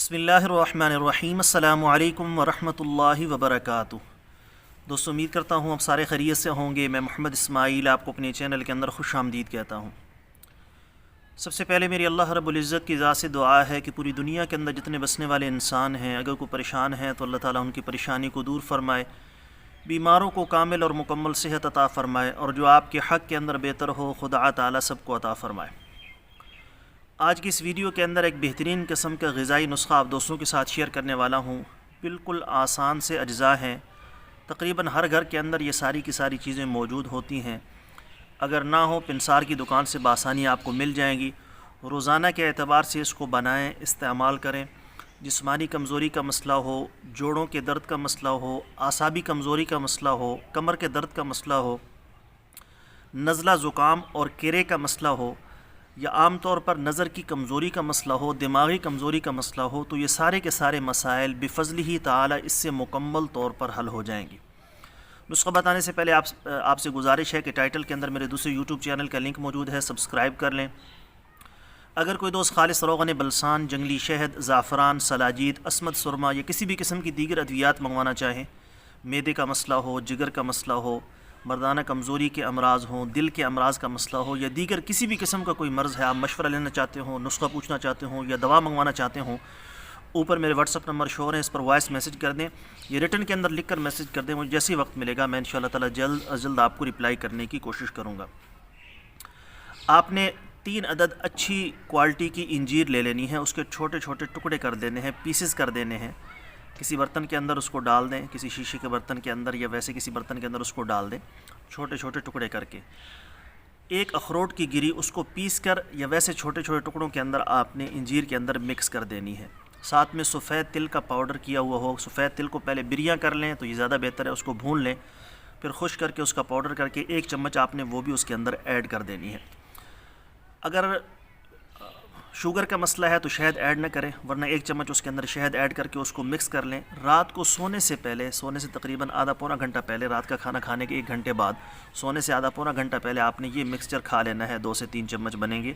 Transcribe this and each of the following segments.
बिस्मिल्लाहिर्रहमानिर्रहीम अस्सलामु अलैकुम वरहमतुल्लाहि वबरकातुह। दोस्तों, उम्मीद करता हूँ आप सारे खैरियत से होंगे। मैं मोहम्मद इस्माइल आपको अपने चैनल के अंदर खुश आमदीद कहता हूँ। सबसे पहले मेरी अल्लाह रब्बुल इज़्ज़त की ज़ात से दुआ है कि पूरी दुनिया के अंदर जितने बसने वाले इंसान हैं, अगर कोई परेशान हैं तो अल्लाह ताला उनकी परेशानी को दूर फरमाए, बीमारों को कामिल और मुकम्मल सेहत अता फ़रमाए, और जो आपके हक़ के अंदर बेहतर हो खुदा ताला सबको अता फ़रमाए। आज की इस वीडियो के अंदर एक बेहतरीन किस्म का ग़िज़ाई नुस्खा आप दोस्तों के साथ शेयर करने वाला हूँ। बिल्कुल आसान से अज्ज़ा हैं, तकरीबन हर घर के अंदर ये सारी की सारी चीज़ें मौजूद होती हैं। अगर ना हो पिंसार की दुकान से बासानी आपको मिल जाएंगी। रोज़ाना के एतबार से इसको बनाएं, इस्तेमाल करें। जिस्मानी कमज़ोरी का मसला हो, जोड़ों के दर्द का मसला हो, आसाबी कमज़ोरी का मसला हो, कमर के दर्द का मसला हो, नज़ला ज़ुकाम और किरे का मसला हो, या आम तौर पर नज़र की कमज़ोरी का मसला हो, दिमागी कमज़ोरी का मसला हो, तो ये सारे के सारे मसाइल बिफ़ज़्लिही ताला इससे मुकम्मल तौर पर हल हो जाएंगी। नुस्खा बताने से पहले आपसे गुजारिश है कि टाइटल के अंदर मेरे दूसरे यूट्यूब चैनल का लिंक मौजूद है, सब्सक्राइब कर लें। अगर कोई दोस्त खालिस रोग़न बलसान, जंगली शहद, ज़ाफ़रान, सलाजीद, अस्मद सुरमा या किसी भी किस्म की दीगर अद्वियात मंगवाना चाहें, मैदे का मसला हो, जिगर का मसला हो, मर्दाना कमज़ोरी के अमराज हों, दिल के अमराज का मसला हो, या दीगर किसी भी किस्म का कोई मर्ज़ है, आप मशवरा लेना चाहते हो, नुस्खा पूछना चाहते हो या दवा मंगवाना चाहते हो, ऊपर मेरे व्हाट्सअप नंबर शो है, इस पर वॉइस मैसेज कर दें। ये रिटन के अंदर लिख कर मैसेज कर दें। मुझे जैसे ही वक्त मिलेगा मैं इंशाअल्लाह ताला जल्द अज जल्द आपको रिप्लाई करने की कोशिश करूँगा। आपने 3 अदद अच्छी क्वालिटी की इंजीर ले लेनी है, उसके छोटे छोटे टुकड़े कर देने हैं, पीसेस कर देने हैं। किसी बर्तन के अंदर उसको डाल दें, किसी शीशे के बर्तन के अंदर या वैसे किसी बर्तन के अंदर उसको डाल दें, छोटे छोटे टुकड़े करके। एक अखरोट की गिरी उसको पीस कर या वैसे छोटे छोटे टुकड़ों के अंदर आपने इंजीर के अंदर मिक्स कर देनी है। साथ में सफ़ेद तिल का पाउडर किया हुआ हो, सफ़ेद तिल को पहले बिरियाँ कर लें तो ये ज़्यादा बेहतर है, उसको भून लें, फिर खुश करके उसका पाउडर करके 1 चम्मच आपने वो भी उसके अंदर ऐड कर देनी है। अगर शुगर का मसला है तो शहद ऐड न करें, वरना 1 चम्मच उसके अंदर शहद ऐड करके उसको मिक्स कर लें। रात को सोने से पहले, सोने से तकरीबन आधा पौना घंटा पहले, रात का खाना खाने के 1 घंटे बाद, सोने से आधा पौना घंटा पहले आपने ये मिक्सचर खा लेना है। 2 से 3 चम्मच बनेंगे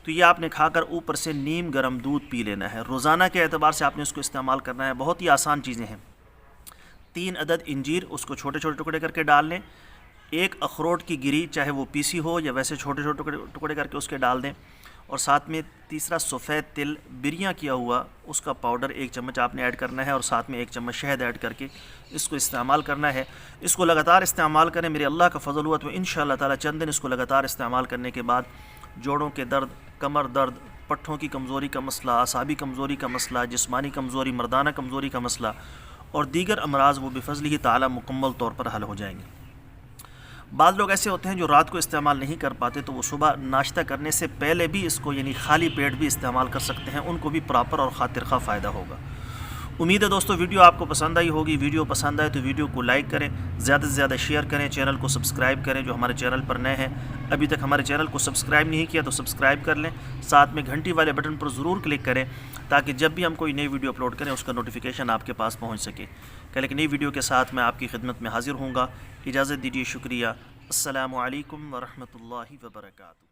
तो ये आपने खाकर ऊपर से नीम गर्म दूध पी लेना है। रोज़ाना के एतबार से आपने उसको इस्तेमाल करना है। बहुत ही आसान चीज़ें हैं। 3 अदद इंजीर उसको छोटे छोटे टुकड़े करके डाल लें। 1 अखरोट की गिरी, चाहे वो पीसी हो या वैसे छोटे छोटे टुकड़े करके उसके डाल दें, और साथ में तीसरा सफ़ेद तिल बिरियाँ किया हुआ उसका पाउडर 1 चम्मच आपने ऐड करना है, और साथ में 1 चम्मच शहद ऐड करके इसको इस्तेमाल करना है। इसको लगातार इस्तेमाल करें। मेरे अल्लाह का फ़ज़ल हुआ तो इंशाअल्लाह ताला चंद दिन इसको लगातार इस्तेमाल करने के बाद जोड़ों के दर्द, कमर दर्द, पट्ठों की कमज़ोरी का मसला, आसाबी कमज़ोरी का मसला, जिस्मानी कमज़ोरी, मर्दाना कमज़ोरी का मसला और दीगर अमराज वो बिफ़ज़्लिही ताला मुकम्मल तौर पर हल हो जाएंगे। बाद लोग ऐसे होते हैं जो रात को इस्तेमाल नहीं कर पाते, तो वो सुबह नाश्ता करने से पहले भी इसको यानी खाली पेट भी इस्तेमाल कर सकते हैं, उनको भी प्रॉपर और खातिर खा फ़ायदा होगा। उम्मीद है दोस्तों वीडियो आपको पसंद आई होगी। वीडियो पसंद आए तो वीडियो को लाइक करें, ज़्यादा से ज़्यादा शेयर करें, चैनल को सब्सक्राइब करें। जो हमारे चैनल पर नए हैं, अभी तक हमारे चैनल को सब्सक्राइब नहीं किया तो सब्सक्राइब कर लें। साथ में घंटी वाले बटन पर ज़रूर क्लिक करें ताकि जब भी हम कोई नई वीडियो अपलोड करें उसका नोटिफिकेशन आपके पास पहुँच सके। कल एक नई वीडियो के साथ मैं आपकी खिदमत में हाजिर हूँगा। इजाज़त दीजिए, शुक्रिया। अस्सलामु अलैकुम वरहमतुल्लाहि वबरकातुहू।